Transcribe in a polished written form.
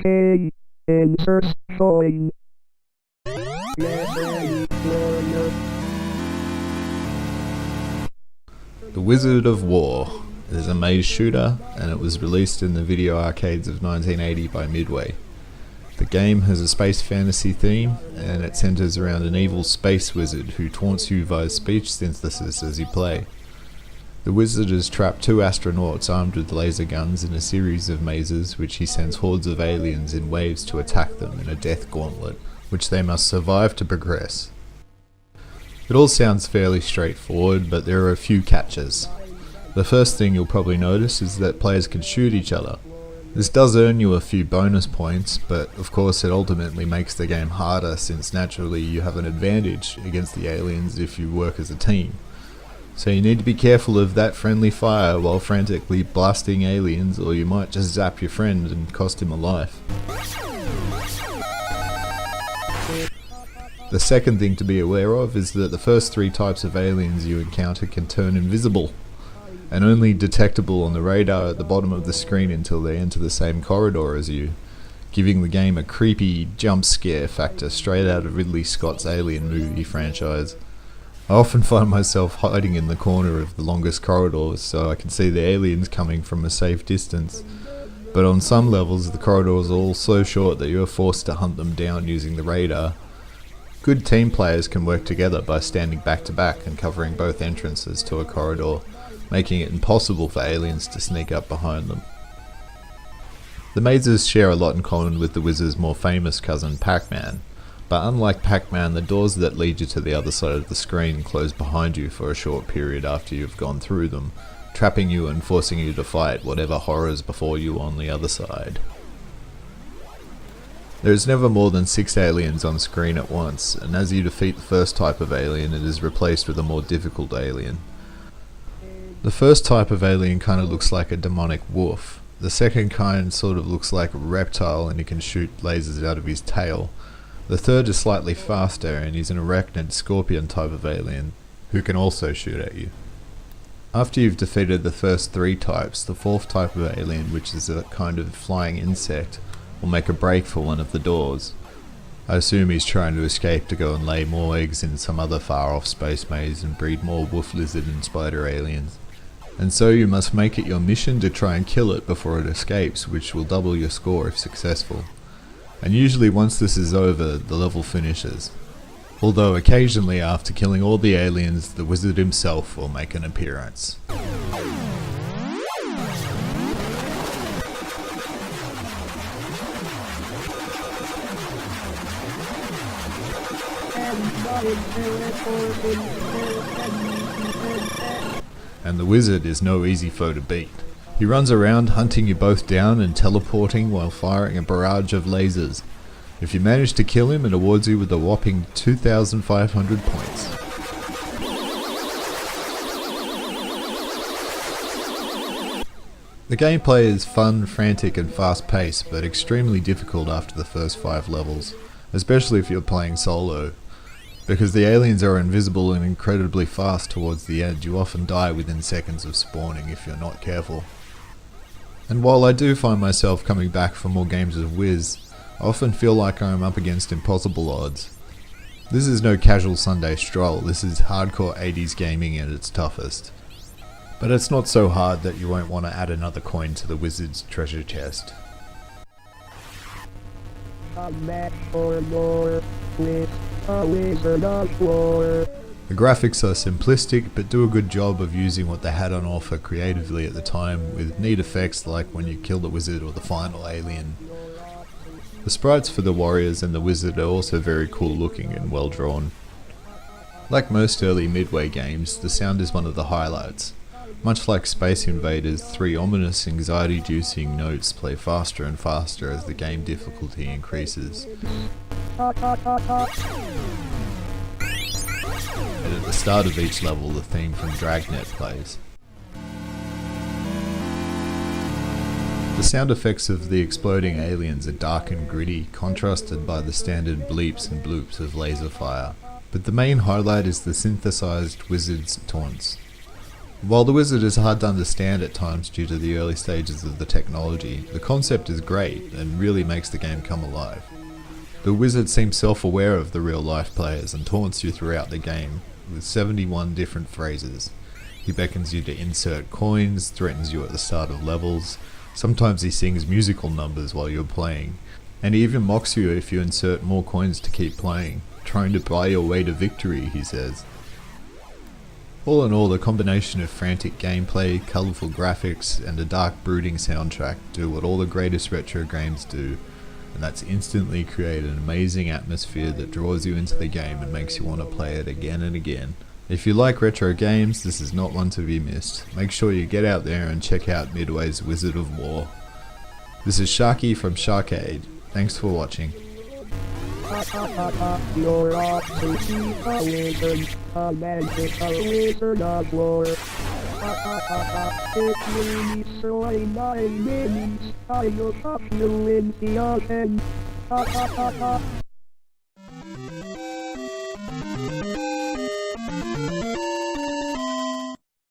Okay, insert showing. The Wizard of War is a maze shooter, and it was released in the video arcades of 1980 by Midway. The game has a space fantasy theme, and it centers around an evil space wizard who taunts you via speech synthesis as you play. The wizard has trapped two astronauts armed with laser guns in a series of mazes, which he sends hordes of aliens in waves to attack them in a death gauntlet, which they must survive to progress. It all sounds fairly straightforward, but there are a few catches. The first thing you'll probably notice is that players can shoot each other. This does earn you a few bonus points, but of course it ultimately makes the game harder, since naturally you have an advantage against the aliens if you work as a team. So you need to be careful of that friendly fire while frantically blasting aliens, or you might just zap your friend and cost him a life. The second thing to be aware of is that the first three types of aliens you encounter can turn invisible, and only detectable on the radar at the bottom of the screen until they enter the same corridor as you, giving the game a creepy jump scare factor straight out of Ridley Scott's Alien movie franchise. I often find myself hiding in the corner of the longest corridors so I can see the aliens coming from a safe distance, but on some levels the corridors are all so short that you are forced to hunt them down using the radar. Good team players can work together by standing back to back and covering both entrances to a corridor, making it impossible for aliens to sneak up behind them. The mazes share a lot in common with the wizard's more famous cousin Pac-Man, but unlike Pac-Man, the doors that lead you to the other side of the screen close behind you for a short period after you've gone through them, trapping you and forcing you to fight whatever horrors before you on the other side. There is never more than 6 aliens on screen at once, and as you defeat the first type of alien, it is replaced with a more difficult alien. The first type of alien kind of looks like a demonic wolf. The second kind sort of looks like a reptile and he can shoot lasers out of his tail. The third is slightly faster and he's an arachnid scorpion type of alien who can also shoot at you. After you've defeated the first 3 types, the fourth type of alien, which is a kind of flying insect, will make a break for one of the doors. I assume he's trying to escape to go and lay more eggs in some other far off space maze and breed more wolf lizard and spider aliens. And so you must make it your mission to try and kill it before it escapes, which will double your score if successful. And usually once this is over, the level finishes. Although occasionally after killing all the aliens, the wizard himself will make an appearance. And the wizard is no easy foe to beat. He runs around hunting you both down and teleporting while firing a barrage of lasers. If you manage to kill him, it awards you with a whopping 2,500 points. The gameplay is fun, frantic and fast paced, but extremely difficult after the first 5 levels, especially if you're playing solo. Because the aliens are invisible and incredibly fast towards the end, you often die within seconds of spawning if you're not careful. And while I do find myself coming back for more games of Wiz, I often feel like I'm up against impossible odds. This is no casual Sunday stroll, this is hardcore 80s gaming at its toughest. But it's not so hard that you won't want to add another coin to the wizard's treasure chest. A match for more with a Wizard of War. The graphics are simplistic, but do a good job of using what they had on offer creatively at the time, with neat effects like when you kill the wizard or the final alien. The sprites for the warriors and the wizard are also very cool looking and well drawn. Like most early Midway games, the sound is one of the highlights. Much like Space Invaders, 3 ominous, anxiety-inducing notes play faster and faster as the game difficulty increases. And at the start of each level, the theme from Dragnet plays. The sound effects of the exploding aliens are dark and gritty, contrasted by the standard bleeps and bloops of laser fire. But the main highlight is the synthesized wizard's taunts. While the wizard is hard to understand at times due to the early stages of the technology, the concept is great and really makes the game come alive. The wizard seems self-aware of the real life players and taunts you throughout the game with 71 different phrases. He beckons you to insert coins, threatens you at the start of levels, sometimes he sings musical numbers while you're playing, and he even mocks you if you insert more coins to keep playing, trying to buy your way to victory, he says. All in all, the combination of frantic gameplay, colourful graphics, and a dark brooding soundtrack do what all the greatest retro games do, and that's instantly create an amazing atmosphere that draws you into the game and makes you want to play it again and again. If you like retro games, this is not one to be missed. Make sure you get out there and check out Midway's Wizard of War. This is Sharky from Sharkade. Thanks for watching. You're off to see a wizard, a magical wizard of war. It will destroy my minions, I will pop you in the head.